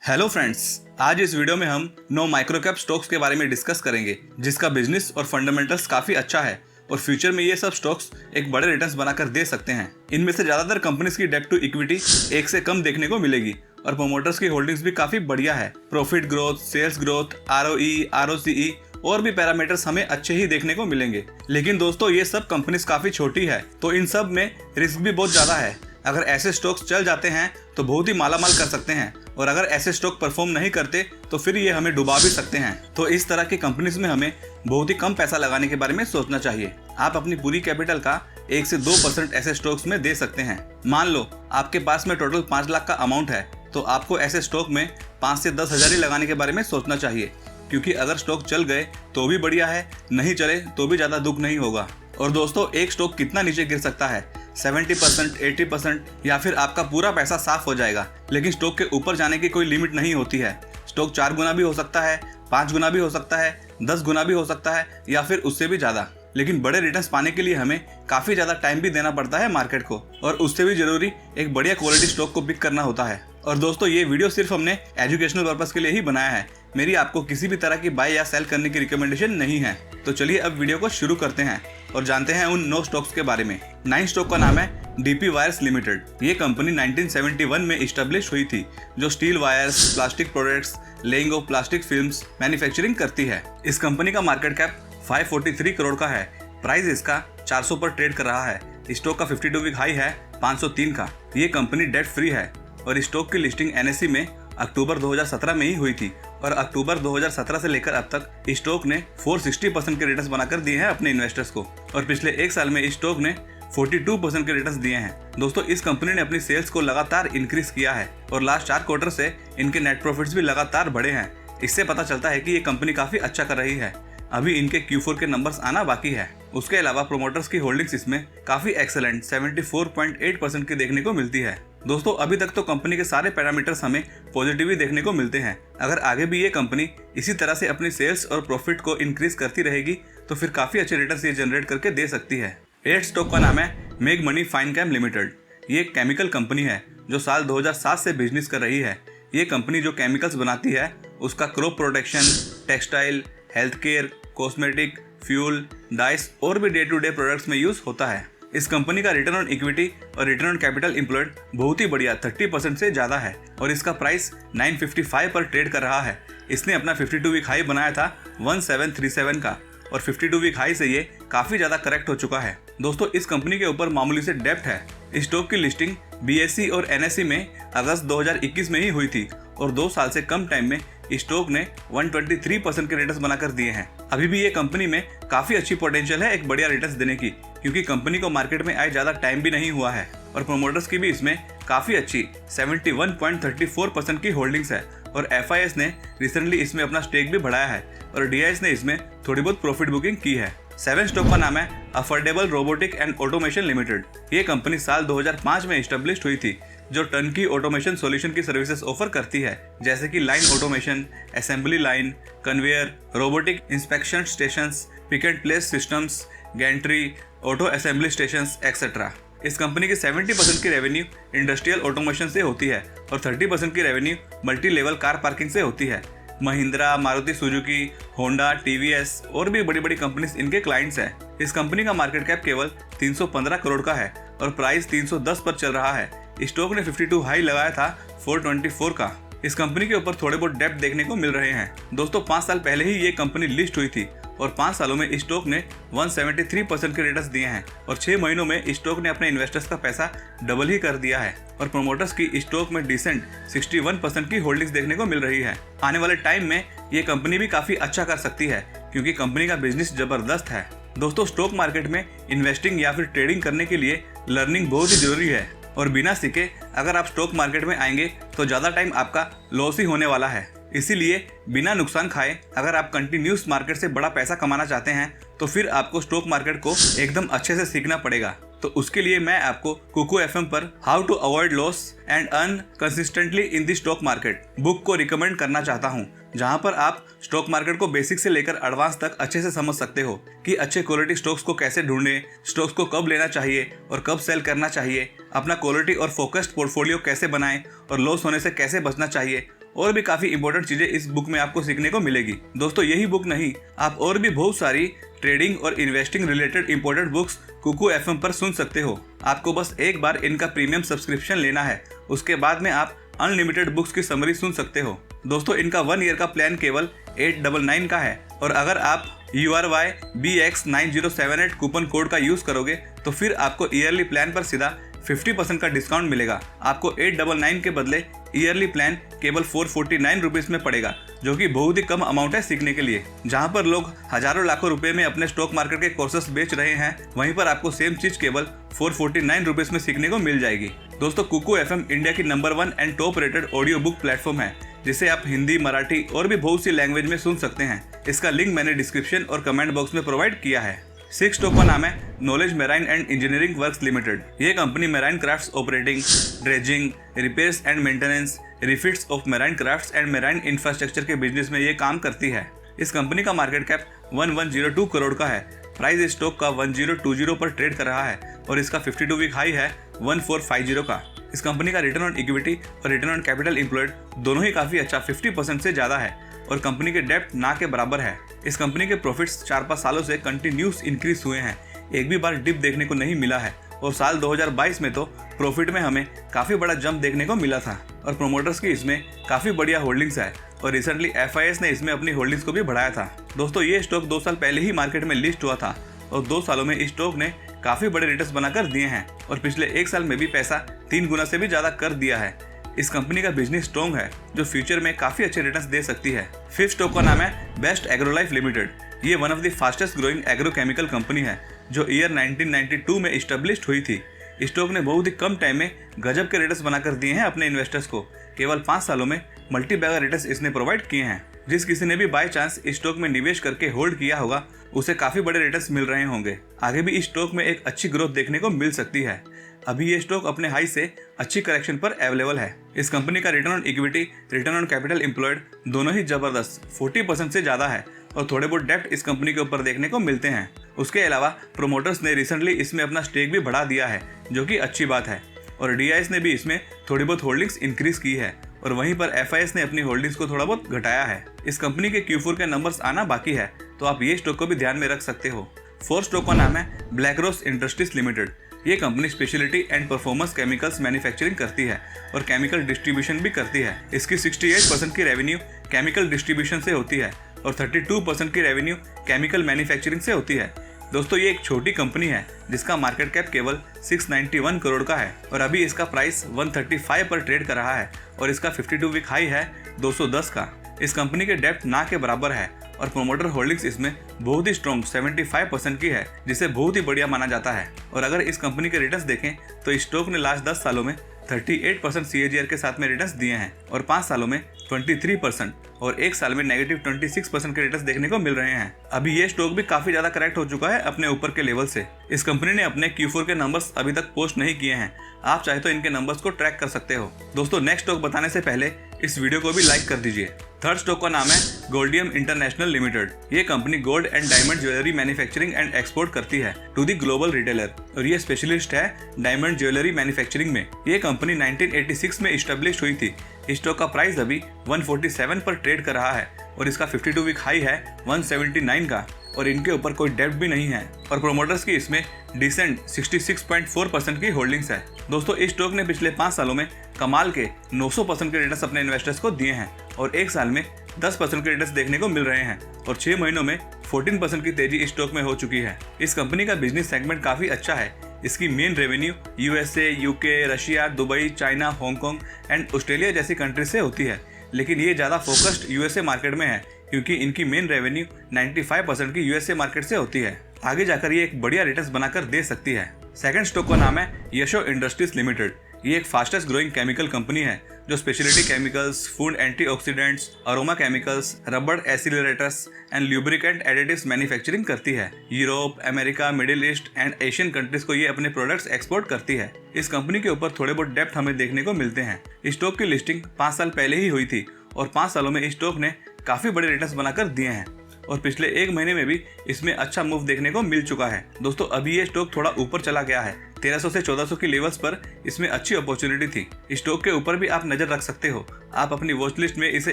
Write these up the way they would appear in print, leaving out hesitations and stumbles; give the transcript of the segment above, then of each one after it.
Hello friends, आज इस video में हम 9 माइक्रोकैप स्टॉक्स के बारे में डिस्कस करेंगे जिसका बिजनेस और फंडामेंटल्स काफी अच्छा है और फ्यूचर में ये सब स्टॉक्स एक बड़े रिटर्न्स बनाकर दे सकते हैं। इनमें से ज्यादातर कंपनीज की डेट टू इक्विटी 1 से कम देखने को मिलेगी और प्रोमोटर्स की होल्डिंग्स भी काफी बढ़िया है। Profit growth, sales growth, ROE, ROCE और भी पैरामीटर्स हमें अच्छे ही देखने को मिलेंगे। लेकिन दोस्तों, ये सब कंपनीज काफी छोटी है तो इन सब में रिस्क भी बहुत ज्यादा है। अगर ऐसे स्टॉक्स चल जाते हैं तो बहुत ही मालामाल कर सकते हैं और अगर ऐसे स्टॉक परफॉर्म नहीं करते तो फिर ये हमें डुबा भी सकते हैं। तो इस तरह की कंपनीज में हमें बहुत ही कम पैसा लगाने के बारे में सोचना चाहिए। आप अपनी पूरी कैपिटल का 1 से 2% ऐसे स्टॉक्स में दे सकते हैं। मान लो आपके पास में टोटल 5 लाख का अमाउंट है तो आपको ऐसे स्टॉक में 5 से 10 हजार ही लगाने के बारे में सोचना चाहिए, क्योंकि अगर स्टॉक चल गए तो भी बढ़िया है, नहीं चले तो भी ज्यादा दुख नहीं होगा। और दोस्तों, एक स्टॉक कितना नीचे गिर सकता है? 70%, 80% या फिर आपका पूरा पैसा साफ हो जाएगा। लेकिन स्टॉक के ऊपर जाने की कोई लिमिट नहीं होती है। स्टॉक 4 गुना भी हो सकता है, 5 गुना भी हो सकता है, 10 गुना भी हो सकता है या फिर उससे भी ज्यादा। लेकिन बड़े रिटर्न्स पाने के लिए हमें काफी ज्यादा टाइम भी देना पड़ता है मार्केट को, और उससे भी जरूरी एक बढ़िया क्वालिटी स्टॉक को पिक करना होता है। और दोस्तों, ये वीडियो सिर्फ हमने एजुकेशनल पर्पस के लिए ही बनाया है। मेरी आपको किसी भी तरह की बाय या सेल करने की रिकमेंडेशन नहीं है। तो चलिए अब वीडियो को शुरू करते हैं और जानते हैं उन 9 स्टॉक्स के बारे में। 9 स्टॉक का नाम है DP वायर्स लिमिटेड। ये कंपनी 1971 में इस्टेब्लिश हुई थी, जो steel wires, plastic products, laying of plastic films manufacturing करती है। इस कंपनी का मार्केट कैप 543 करोड़ का है। प्राइस इसका 400 पर ट्रेड कर रहा है। स्टॉक का 52 वीक हाई है 503 का। ये कंपनी डेट फ्री है और स्टॉक की लिस्टिंग NSE में अक्टूबर 2017 में ही हुई थी और अक्टूबर 2017 से लेकर अब तक स्टॉक ने 460% के रिटर्न्स बनाकर दिए हैं अपने इन्वेस्टर्स को, और पिछले 1 साल में स्टॉक ने 42% के रिटर्न्स दिए हैं। दोस्तों, इस कंपनी ने अपनी सेल्स को लगातार इंक्रीज किया है और लास्ट 4 क्वार्टर से इनके नेट प्रॉफिट्स भी लगातार बढ़े हैं। इससे पता चलता है कि ये कंपनी काफी अच्छा कर रही है। अभी इनके Q4 के नंबर्स आना बाकी है। उसके अलावा प्रोमोटर्स की होल्डिंग्स इसमें काफी एक्सेलेंट 74.8% की देखने को मिलती है। दोस्तों, अभी तक तो कंपनी के सारे पैरामीटर्स हमें पॉजिटिव ही देखने को मिलते हैं। अगर आगे भी ये कंपनी इसी तरह से अपनी सेल्स और प्रॉफिट को इंक्रीज करती रहेगी तो फिर काफी अच्छे रिटर्न्स ये जनरेट करके दे सकती है। 8 स्टॉक का नाम है मेग मनी फाइनकेम लिमिटेड। ये एक केमिकल कंपनी है जो साल 2007 से बिजनेस कर रही है। ये कंपनी जो केमिकल्स बनाती है उसका crop protection, textile, health care, cosmetic, fuel, dice और भी डे टू डे प्रोडक्ट्स में यूज होता है। इस कंपनी का रिटर्न ऑन इक्विटी और रिटर्न ऑन कैपिटल एम्प्लॉयड बहुत ही बढ़िया 30% से ज्यादा है और इसका प्राइस 955 पर ट्रेड कर रहा है। इसने अपना 52 वीक हाई बनाया था 1737 का और 52 वीक हाई से ये काफी ज्यादा करेक्ट हो चुका है। दोस्तों, इस कंपनी के ऊपर मामूली से डेप्ट है। स्टॉक की लिस्टिंग BSE और NSE में अगस्त 2021 में ही हुई थी और 2 साल से कम टाइम में स्टॉक ने 123% के रिटर्न्स बनाकर दिए हैं। अभी भी ये कंपनी में काफी अच्छी पोटेंशियल है एक बढ़िया रिटर्न्स देने की, क्योंकि कंपनी को मार्केट में आए ज्यादा टाइम भी नहीं हुआ है और प्रोमोटर्स की भी इसमें काफी अच्छी 71.34% की होल्डिंग्स है और FIS ने रिसेंटली इसमें अपना स्टेक भी बढ़ाया है और DIS ने इसमें थोड़ी बहुत प्रॉफिट बुकिंग की है। 7 स्टॉक का नाम है affordable robotic and automation limited. ये कंपनी साल 2005 में एस्टेब्लिश हुई थी, जो टर्नकी ऑटोमेशन सॉल्यूशन की सर्विसेज ऑफर करती है, जैसे कि line automation, assembly line, conveyor, robotic inspection stations, pick and place systems, gantry, auto assembly stations etcetera. इस कंपनी की 70% की रेवेन्यू इंडस्ट्रियल ऑटोमेशन से होती है और 30% की revenue multi level car parking से होती है। Mahindra, Maruti Suzuki, Honda, TVS और भी बड़ी बड़ी कंपनीज इनके क्लाइंट्स हैं। इस कंपनी का मार्केट कैप केवल 315 करोड़ का है और प्राइस 310 पर चल रहा है। स्टॉक ने 52 हाई लगाया था 424 का। इस कंपनी के ऊपर थोड़े बहुत डेप्ट देखने को मिल रहे हैं। दोस्तों, 5 साल पहले ही ये कंपनी लिस्ट हुई थी और 5 सालों में स्टॉक ने 173% के रिटर्न्स दिए हैं और 6 महीनों में स्टॉक ने अपने इन्वेस्टर्स का पैसा डबल ही कर दिया है और प्रोमोटर्स की स्टॉक में डिसेंट 61% की होल्डिंग्स देखने को मिल रही है। आने वाले टाइम में ये कंपनी भी काफी अच्छा कर सकती है, क्योंकि कंपनी का बिजनेस जबरदस्त है। दोस्तों, स्टॉक मार्केट में इन्वेस्टिंग या फिर ट्रेडिंग करने के लिए लर्निंग बहुत ही जरूरी है और बिना सीखे अगर आप स्टॉक मार्केट में आएंगे तो ज्यादा टाइम आपका लॉस ही होने वाला है। इसीलिए बिना नुकसान खाए अगर आप कंटिन्यूस मार्केट से बड़ा पैसा कमाना चाहते हैं तो फिर आपको स्टॉक मार्केट को एकदम अच्छे से सीखना पड़ेगा। तो उसके लिए मैं आपको कुकू FM पर how to avoid loss and earn consistently in the stock market book को रिकमेंड करना चाहता हूँ, जहाँ पर आप स्टॉक मार्केट को बेसिक से लेकर एडवांस तक अच्छे से समझ सकते हो कि अच्छे क्वालिटी स्टॉक्स को कैसे ढूंढें, स्टॉक्स को कब लेना चाहिए और कब सेल करना चाहिए, अपना क्वालिटी और फोकस्ड पोर्टफोलियो कैसे बनाएं और लॉस होने से कैसे बचना चाहिए और भी काफी इंपॉर्टेंट चीजें इस बुक में आपको सीखने को मिलेगी। दोस्तों यही बुक नहीं, आप और भी बहुत सारी ट्रेडिंग और investing related important books Kuku FM पर सुन सकते हो। आपको बस एक बार इनका प्रीमियम सब्सक्रिप्शन लेना है, उसके बाद में आप अनलिमिटेड बुक्स की समरी सुन सकते हो। दोस्तों इनका 1 ईयर का प्लान केवल 899 का है, और अगर आप URYBX9078 कूपन कोड का यूज करोगे तो फिर आपको ईयरली प्लान पर सीधा 50% का डिस्काउंट मिलेगा। आपको 899 के बदले ईयरली प्लान केवल 449 रुपीज में पड़ेगा, जो कि बहुत ही कम अमाउंट है सीखने के लिए। जहां पर लोग हजारों लाखों रुपए में अपने स्टॉक मार्केट के कोर्सेस बेच रहे हैं, वहीं पर आपको सेम चीज केवल 449 रुपीज में सीखने को मिल जाएगी। दोस्तों कुकू एफएम इंडिया की number 1 and top rated audio book platform है, जिसे आप हिंदी, मराठी और भी बहुत सी लैंग्वेज में सुन सकते हैं। इसका लिंक मैंने डिस्क्रिप्शन और कमेंट बॉक्स में प्रोवाइड किया है। 6 स्टॉक का नाम है knowledge marine and engineering works limited. ये company marine crafts operating, dredging, repairs and maintenance, refits of marine crafts and marine infrastructure के बिजनेस में ये काम करती है। इस कंपनी का मार्केट कैप 1102 करोड़ का है। प्राइस स्टॉक का 1020 पर ट्रेड कर रहा है और इसका 52 वीक हाई है 1450 का। इस कंपनी का रिटर्न ऑन इक्विटी और रिटर्न ऑन कैपिटल एम्प्लॉयड दोनों ही काफी अच्छा 50% से ज्यादा है, और कंपनी के डेप्ट ना के बराबर है। इस कंपनी के प्रॉफिट्स 4-5 सालों से कंटिन्यूस इंक्रीज हुए हैं, एक भी बार डिप देखने को नहीं मिला है, और साल 2022 में तो प्रॉफिट में हमें काफी बड़ा जंप देखने को मिला था, और प्रोमोटर्स की इसमें काफी बढ़िया होल्डिंग्स है, और रिसेंटली FIS ने इसमें अपनी होल्डिंग्स को भी बढ़ाया था। दोस्तों ये स्टॉक 2 साल पहले ही मार्केट में लिस्ट हुआ था, और 2 सालों में इस स्टॉक ने काफी बड़े रिटर्न्स बनाकर दिए हैं, और पिछले 1 साल में भी पैसा 3 गुना से भी ज्यादा कर दिया है। इस कंपनी का बिजनेस स्ट्रॉन्ग है, जो फ्यूचर में काफी अच्छे रिटर्न्स दे सकती है। 5th स्टॉक का नाम है बेस्ट एग्रोलाइफ लिमिटेड। ये one of the fastest growing agrochemical company है, जो ईयर 1992 में इस्टेब्लिश्ड हुई थी। स्टॉक ने बहुत ही कम टाइम में गजब के रिटर्न्स बनाकर दिए हैं अपने इन्वेस्टर्स को। केवल 5 सालों में मल्टी बैगर रिटर्न्स इसने प्रोवाइड किए हैं। जिस किसी ने भी बाय चांस इस स्टॉक में निवेश करके होल्ड किया होगा, उसे काफी बड़े रिटर्न्स मिल रहे होंगे। आगे भी इस स्टॉक में एक अच्छी ग्रोथ देखने को मिल सकती है। अभी ये स्टॉक अपने हाई से अच्छी करेक्शन पर अवेलेबल है। इस कंपनी का return on equity, return on capital employed दोनों ही जबरदस्त 40% से ज्यादा है, और थोड़े बहुत डेप्ट इस कंपनी के ऊपर देखने को मिलते हैं। उसके अलावा प्रोमोटर्स ने रिसेंटली इसमें अपना स्टेक भी बढ़ा दिया है, जो कि अच्छी बात है, और DIS ने भी इसमें थोड़ी बहुत होल्डिंग्स इंक्रीज की है, और वहीं पर FIS ने अपनी होल्डिंग्स को थोड़ा बहुत घटाया है। इस कंपनी के Q4 के नंबर्स आना बाकी है, तो आप ये स्टॉक को भी ध्यान में रख सकते हो। 4th स्टॉक का नाम है ब्लैकरोस इंडस्ट्रीज लिमिटेड। ये company speciality and performance chemicals manufacturing करती है और केमिकल डिस्ट्रीब्यूशन भी करती है। इसकी 68% की रेवेन्यू केमिकल डिस्ट्रीब्यूशन से होती है, और 32% की रेवेन्यू केमिकल मैन्युफैक्चरिंग से होती है। दोस्तों ये एक छोटी कंपनी है, जिसका मार्केट कैप केवल 691 करोड़ का है, और अभी इसका प्राइस 135 पर ट्रेड कर रहा है, और इसका 52 वीक हाई है 210 का। इस कंपनी के डेप्ट ना के बराबर है, और प्रोमोटर होल्डिंग्स इसमें बहुत ही स्ट्रॉन्ग 75% की है, जिसे बहुत ही बढ़िया माना जाता है। और अगर इस कंपनी के रिटर्न्स देखें तो इस स्टॉक ने लास्ट 10 सालों में 38% CAGR के साथ में रिटर्न्स दिए हैं, और 5 सालों में 23% और 1 साल में -26% के रिटर्न्स देखने को मिल रहे हैं। अभी ये स्टॉक भी काफी ज्यादा करेक्ट हो चुका है अपने ऊपर के लेवल से। इस कंपनी ने अपने Q4 के नंबर्स अभी तक पोस्ट नहीं किए हैं, आप चाहे तो इनके नंबर्स को ट्रैक कर सकते हो। दोस्तों नेक्स्ट स्टॉक बताने से पहले इस वीडियो को भी लाइक कर दीजिए। 3rd स्टॉक का नाम है गोल्डियम इंटरनेशनल लिमिटेड। ये company gold and diamond jewellery manufacturing and export करती है टू दी ग्लोबल रिटेलर, और ये स्पेशलिस्ट है डायमंड ज्वेलरी मैन्युफैक्चरिंग में। ये कंपनी 1986 में इस्टेब्लिश हुई थी। इस स्टॉक का प्राइस अभी 147 पर ट्रेड कर रहा है, और इसका 52 वीक हाई है 179 का, और इनके ऊपर कोई डेब्ट भी नहीं है, और प्रोमोटर्स की इसमें डिसेंट 66.4% की होल्डिंग्स है। दोस्तों इस स्टॉक ने पिछले 5 सालों में कमाल के 900% के रिटर्न्स अपने इन्वेस्टर्स को दिए हैं, और 1 साल में 10% के रिटर्न्स देखने को मिल रहे हैं, और 6 महीनों में 14% की तेजी इस स्टॉक में हो चुकी है। इस कंपनी का बिजनेस सेगमेंट काफी अच्छा है। इसकी main revenue USA, UK, Russia, Dubai, China, Hong Kong and Australia जैसी कंट्री से होती है, लेकिन ये ज्यादा फोकस्ड USA मार्केट में है, क्योंकि इनकी मेन रेवेन्यू 95% की USA मार्केट से होती है। आगे जाकर ये एक बढ़िया रिटर्न्स बनाकर दे सकती है। 2nd स्टॉक का नाम है यशो इंडस्ट्रीज लिमिटेड। ये एक फास्टेस्ट ग्रोइंग केमिकल कंपनी है, जो speciality chemicals, food antioxidants, aroma chemicals, रबड़ एसिलरेटर्स एंड ल्यूब्रिकेंट एडिटिव्स मैन्युफैक्चरिंग करती है। Europe, America, middle east and Asian countries को ये अपने प्रोडक्ट्स एक्सपोर्ट करती है। इस कंपनी के ऊपर थोड़े बहुत डेप्थ हमें देखने को मिलते हैं। इस स्टॉक की लिस्टिंग 5 साल पहले ही हुई थी, और 5 सालों में इस स्टॉक ने काफी बड़े रिटर्न्स बनाकर दिए हैं, और पिछले 1 महीने में भी इसमें अच्छा मूव देखने को मिल चुका है। दोस्तों अभी ये स्टॉक थोड़ा ऊपर चला गया है, 1300 से 1400 की लेवल्स पर इसमें अच्छी अपॉर्चुनिटी थी। स्टॉक के ऊपर भी आप नजर रख सकते हो, आप अपनी वॉच लिस्ट में इसे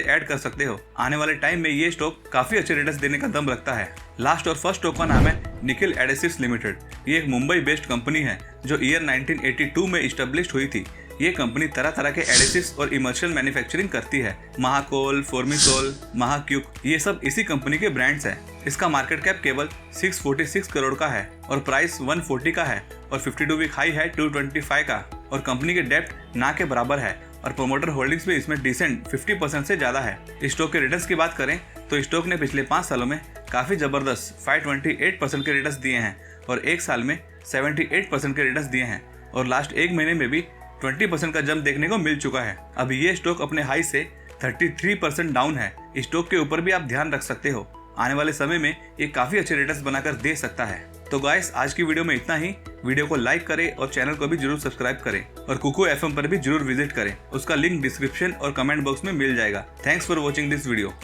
ऐड कर सकते हो। आने वाले टाइम में ये स्टॉक काफी अच्छे रिटर्न्स देने का दम रखता है। लास्ट और फर्स्ट स्टॉक का नाम है निखिल एडेसिव्स लिमिटेड। ये एक मुंबई बेस्ड कंपनी है जो ईयर 1982 में इस्टेब्लिश हुई थी। ये कंपनी तरह तरह के एडेसिव्स और इमर्शियल मैन्युफैक्चरिंग करती है। महाकोल, फॉर्मिसोल, महाक्यूक, ये सब इसी कंपनी के ब्रांड्स हैं। इसका मार्केट कैप केवल 646 करोड़ का है और प्राइस 140 का है और 52 वीक हाई है 225 का, और कंपनी के डेप्ट ना के बराबर है और प्रोमोटर होल्डिंग्स भी इसमें डिसेंट 50% से ज्यादा है। स्टॉक के रिटर्न्स की बात करें तो स्टॉक ने पिछले 5 सालों में काफी जबरदस्त 528% के रिटर्न्स दिए हैं और एक साल में 78% के रिटर्न्स दिए हैं और लास्ट एक महीने में भी 20% का जंप देखने को मिल चुका है। अभी ये स्टॉक अपने हाई से 33% डाउन है। स्टॉक के ऊपर भी आप ध्यान रख सकते हो, आने वाले समय में ये काफी अच्छे रिटर्न्स बनाकर दे सकता है। तो गाइस, आज की वीडियो में इतना ही। वीडियो को लाइक करें और चैनल को भी जरूर सब्सक्राइब करें और कुकू FM पर भी जरूर विजिट करें। उसका लिंक डिस्क्रिप्शन और कमेंट बॉक्स में मिल जाएगा। Thanks for watching this video.